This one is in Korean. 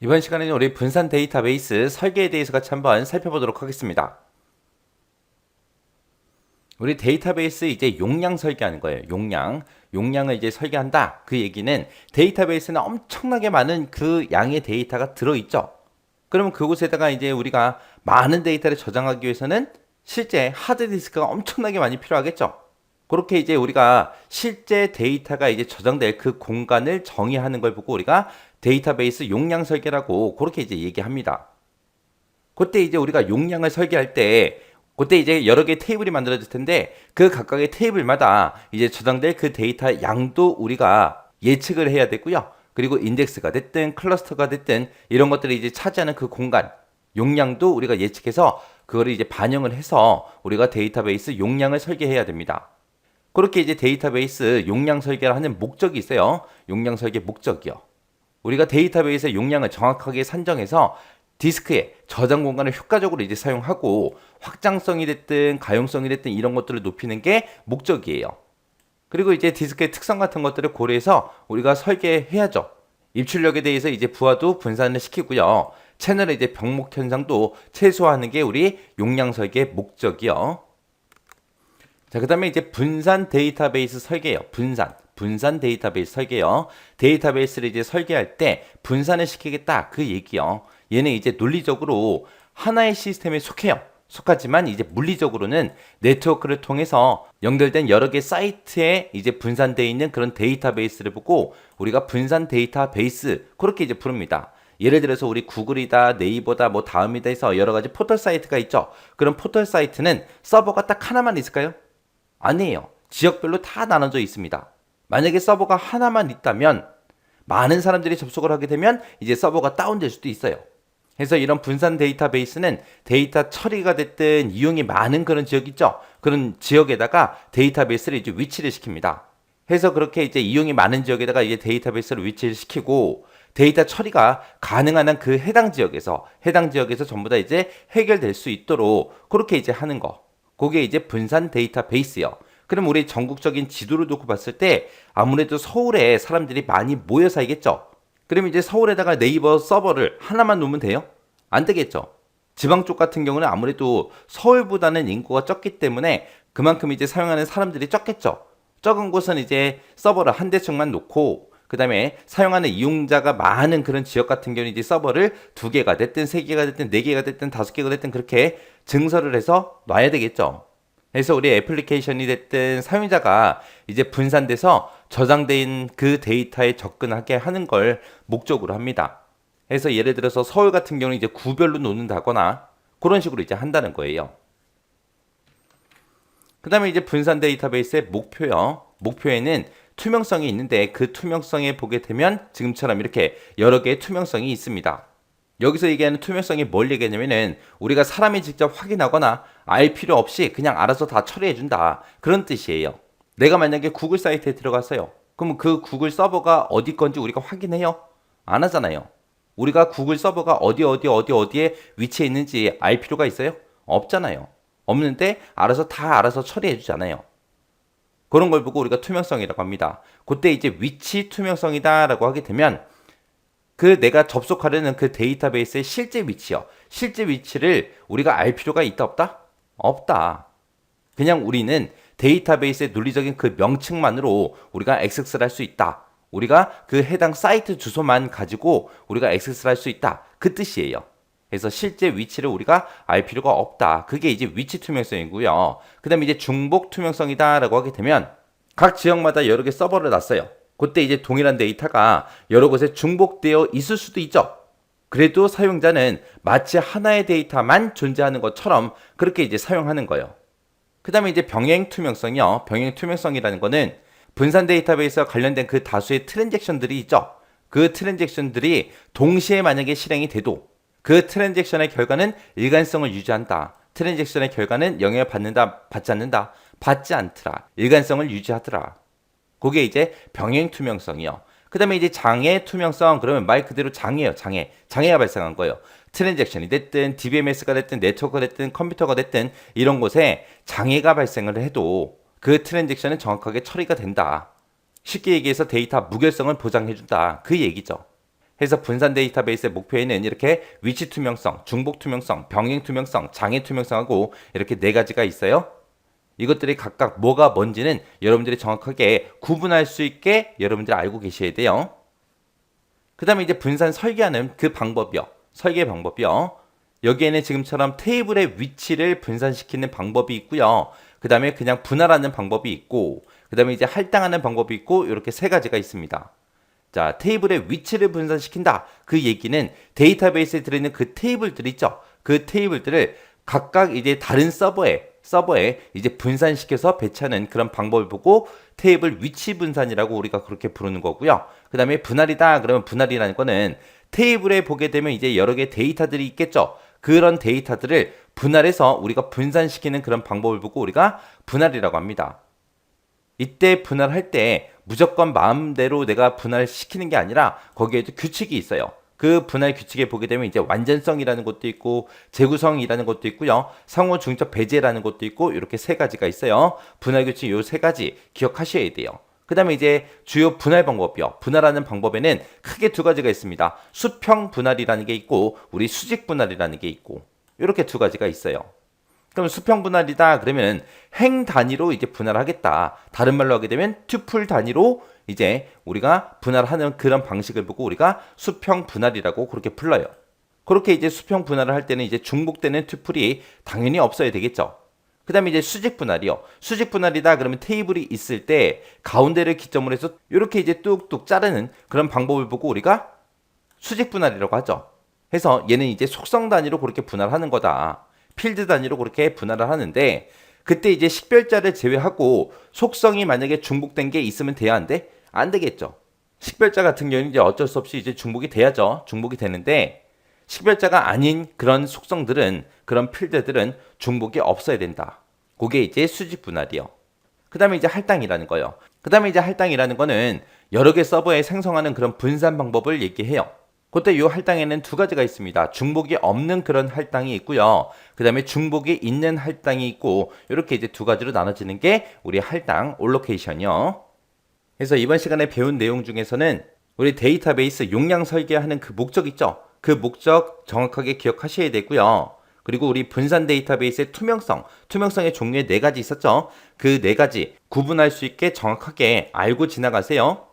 이번 시간에는 우리 분산 데이터베이스 설계에 대해서 같이 한번 살펴보도록 하겠습니다. 우리 데이터베이스 이제 용량 설계하는 거예요. 용량을 이제 설계한다. 그 얘기는 데이터베이스는 엄청나게 많은 그 양의 데이터가 들어있죠. 그러면 그곳에다가 이제 우리가 많은 데이터를 저장하기 위해서는 실제 하드디스크가 엄청나게 많이 필요하겠죠. 그렇게 이제 우리가 실제 데이터가 이제 저장될 그 공간을 정의하는 걸 보고 우리가 데이터베이스 용량 설계라고 그렇게 이제 얘기합니다. 그때 이제 우리가 용량을 설계할 때 그때 이제 여러 개의 테이블이 만들어질 텐데 그 각각의 테이블마다 이제 저장될 그 데이터 양도 우리가 예측을 해야 되고요. 그리고 인덱스가 됐든 클러스터가 됐든 이런 것들이 이제 차지하는 그 공간 용량도 우리가 예측해서 그거를 이제 반영을 해서 우리가 데이터베이스 용량을 설계해야 됩니다. 그렇게 이제 데이터베이스 용량 설계를 하는 목적이 있어요. 용량 설계 목적이요. 우리가 데이터베이스의 용량을 정확하게 산정해서 디스크에 저장 공간을 효과적으로 이제 사용하고 확장성이 됐든 가용성이 됐든 이런 것들을 높이는 게 목적이에요. 그리고 이제 디스크의 특성 같은 것들을 고려해서 우리가 설계해야죠. 입출력에 대해서 이제 부하도 분산을 시키고요. 채널의 이제 병목 현상도 최소화하는 게 우리 용량 설계의 목적이요. 자, 그 다음에 이제 분산 데이터베이스 설계예요. 분산 데이터베이스 설계요. 데이터베이스를 이제 설계할 때 분산을 시키겠다. 그 얘기요. 얘는 이제 논리적으로 하나의 시스템에 속하지만 이제 물리적으로는 네트워크를 통해서 연결된 여러 개 사이트에 이제 분산되어 있는 그런 데이터베이스를 보고 우리가 분산 데이터베이스 그렇게 이제 부릅니다. 예를 들어서 우리 구글이다, 네이버다, 뭐 다음이다 해서 여러 가지 포털 사이트가 있죠. 그런 포털 사이트는 서버가 딱 하나만 있을까요? 아니에요. 지역별로 다 나눠져 있습니다. 만약에 서버가 하나만 있다면 많은 사람들이 접속을 하게 되면 이제 서버가 다운될 수도 있어요. 그래서 이런 분산 데이터베이스는 데이터 처리가 됐든 이용이 많은 그런 지역 있죠. 그런 지역에다가 데이터베이스를 이제 위치를 시킵니다. 해서 그렇게 이제 이용이 많은 지역에다가 이제 데이터베이스를 위치를 시키고 데이터 처리가 가능한 한 그 해당 지역에서 전부 다 이제 해결될 수 있도록 그렇게 이제 하는 거. 그게 이제 분산 데이터베이스요. 그럼 우리 전국적인 지도를 놓고 봤을 때 아무래도 서울에 사람들이 많이 모여 살겠죠. 그럼 이제 서울에다가 네이버 서버를 하나만 놓으면 돼요? 안 되겠죠. 지방 쪽 같은 경우는 아무래도 서울보다는 인구가 적기 때문에 그만큼 이제 사용하는 사람들이 적겠죠. 적은 곳은 이제 서버를 한 대씩만 놓고 그 다음에 사용하는 이용자가 많은 그런 지역 같은 경우는 이제 서버를 2개가 됐든 3개가 됐든 4개가 됐든 5개가 됐든 그렇게 증설을 해서 놔야 되겠죠. 그래서 우리 애플리케이션이 됐든 사용자가 이제 분산돼서 저장된 그 데이터에 접근하게 하는 걸 목적으로 합니다. 그래서 예를 들어서 서울 같은 경우는 이제 구별로 놓는다거나 그런 식으로 이제 한다는 거예요. 그 다음에 이제 분산 데이터베이스의 목표요. 목표에는 투명성이 있는데 그 투명성에 보게 되면 지금처럼 이렇게 여러 개의 투명성이 있습니다. 여기서 얘기하는 투명성이 뭘 얘기하냐면은 우리가 사람이 직접 확인하거나 알 필요 없이 그냥 알아서 다 처리해준다. 그런 뜻이에요. 내가 만약에 구글 사이트에 들어갔어요. 그러면 그 구글 서버가 어디 건지 우리가 확인해요? 안 하잖아요. 우리가 구글 서버가 어디에 위치해 있는지 알 필요가 있어요? 없잖아요. 없는데 알아서 처리해주잖아요. 그런 걸 보고 우리가 투명성이라고 합니다. 그때 이제 위치 투명성이다라고 하게 되면 그 내가 접속하려는 그 데이터베이스의 실제 위치요. 실제 위치를 우리가 알 필요가 있다 없다? 없다. 그냥 우리는 데이터베이스의 논리적인 그 명칭만으로 우리가 액세스를 할 수 있다. 우리가 그 해당 사이트 주소만 가지고 우리가 액세스를 할 수 있다. 그 뜻이에요. 그래서 실제 위치를 우리가 알 필요가 없다. 그게 이제 위치 투명성이고요. 그 다음에 이제 중복 투명성이다라고 하게 되면 각 지역마다 여러 개 서버를 놨어요. 그때 이제 동일한 데이터가 여러 곳에 중복되어 있을 수도 있죠. 그래도 사용자는 마치 하나의 데이터만 존재하는 것처럼 그렇게 이제 사용하는 거예요. 그 다음에 이제 병행 투명성이요. 병행 투명성이라는 거는 분산 데이터베이스와 관련된 그 다수의 트랜잭션들이 있죠. 그 트랜잭션들이 동시에 만약에 실행이 돼도 그 트랜잭션의 결과는 일관성을 유지한다. 트랜잭션의 결과는 영향을 받는다, 받지 않는다, 받지 않더라. 일관성을 유지하더라. 그게 이제 병행 투명성이요. 그 다음에 이제 장애 투명성, 그러면 말 그대로 장애요. 장애가 발생한 거예요. 트랜잭션이 됐든, DBMS가 됐든, 네트워크가 됐든, 컴퓨터가 됐든, 이런 곳에 장애가 발생을 해도 그 트랜잭션은 정확하게 처리가 된다. 쉽게 얘기해서 데이터 무결성을 보장해준다. 그 얘기죠. 해서 분산 데이터베이스의 목표에는 이렇게 위치 투명성, 중복 투명성, 병행 투명성, 장애 투명성하고 이렇게 네 가지가 있어요. 이것들이 각각 뭐가 뭔지는 여러분들이 정확하게 구분할 수 있게 여러분들이 알고 계셔야 돼요. 그 다음에 이제 분산 설계하는 그 방법이요. 설계 방법이요. 여기에는 지금처럼 테이블의 위치를 분산시키는 방법이 있고요. 그 다음에 그냥 분할하는 방법이 있고, 그 다음에 이제 할당하는 방법이 있고, 이렇게 세 가지가 있습니다. 자, 테이블의 위치를 분산시킨다. 그 얘기는 데이터베이스에 들어있는 그 테이블들 있죠. 그 테이블들을 각각 이제 다른 서버에 이제 분산시켜서 배치하는 그런 방법을 보고 테이블 위치 분산이라고 우리가 그렇게 부르는 거고요. 그 다음에 분할이다. 그러면 분할이라는 거는 테이블에 보게 되면 이제 여러 개의 데이터들이 있겠죠. 그런 데이터들을 분할해서 우리가 분산시키는 그런 방법을 보고 우리가 분할이라고 합니다. 이때 분할할 때 무조건 마음대로 내가 분할시키는 게 아니라 거기에도 규칙이 있어요. 그 분할 규칙에 보게 되면 이제 완전성이라는 것도 있고 재구성이라는 것도 있고요. 상호 중첩 배제라는 것도 있고 이렇게 세 가지가 있어요. 분할 규칙 요 세 가지 기억하셔야 돼요. 그 다음에 이제 주요 분할 방법이요. 분할하는 방법에는 크게 두 가지가 있습니다. 수평 분할이라는 게 있고 우리 수직 분할이라는 게 있고 이렇게 두 가지가 있어요. 그럼 수평 분할이다 그러면 행 단위로 이제 분할하겠다. 다른 말로 하게 되면 튜플 단위로 이제 우리가 분할하는 그런 방식을 보고 우리가 수평 분할이라고 그렇게 불러요. 그렇게 이제 수평 분할을 할 때는 이제 중복되는 튜플이 당연히 없어야 되겠죠. 그 다음에 이제 수직 분할이요. 수직 분할이다 그러면 테이블이 있을 때 가운데를 기점으로 해서 이렇게 이제 뚝뚝 자르는 그런 방법을 보고 우리가 수직 분할이라고 하죠. 해서 얘는 이제 속성 단위로 그렇게 분할하는 거다. 필드 단위로 그렇게 분할을 하는데 그때 이제 식별자를 제외하고 속성이 만약에 중복된 게 있으면 돼야 한데 안 되겠죠. 식별자 같은 경우는 이제 어쩔 수 없이 이제 중복이 돼야죠. 중복이 되는데 식별자가 아닌 그런 속성들은 그런 필드들은 중복이 없어야 된다. 그게 이제 수직 분할이요. 그 다음에 이제 할당이라는 거요. 그 다음에 이제 할당이라는 거는 여러 개 서버에 생성하는 그런 분산 방법을 얘기해요. 그때 이 할당에는 두 가지가 있습니다. 중복이 없는 그런 할당이 있고요. 그 다음에 중복이 있는 할당이 있고 이렇게 이제 두 가지로 나눠지는 게 우리 할당 올로케이션이요. 그래서 이번 시간에 배운 내용 중에서는 우리 데이터베이스 용량 설계하는 그 목적 있죠? 그 목적 정확하게 기억하셔야 되고요. 그리고 우리 분산 데이터베이스의 투명성의 종류에 네 가지 있었죠? 그 네 가지 구분할 수 있게 정확하게 알고 지나가세요.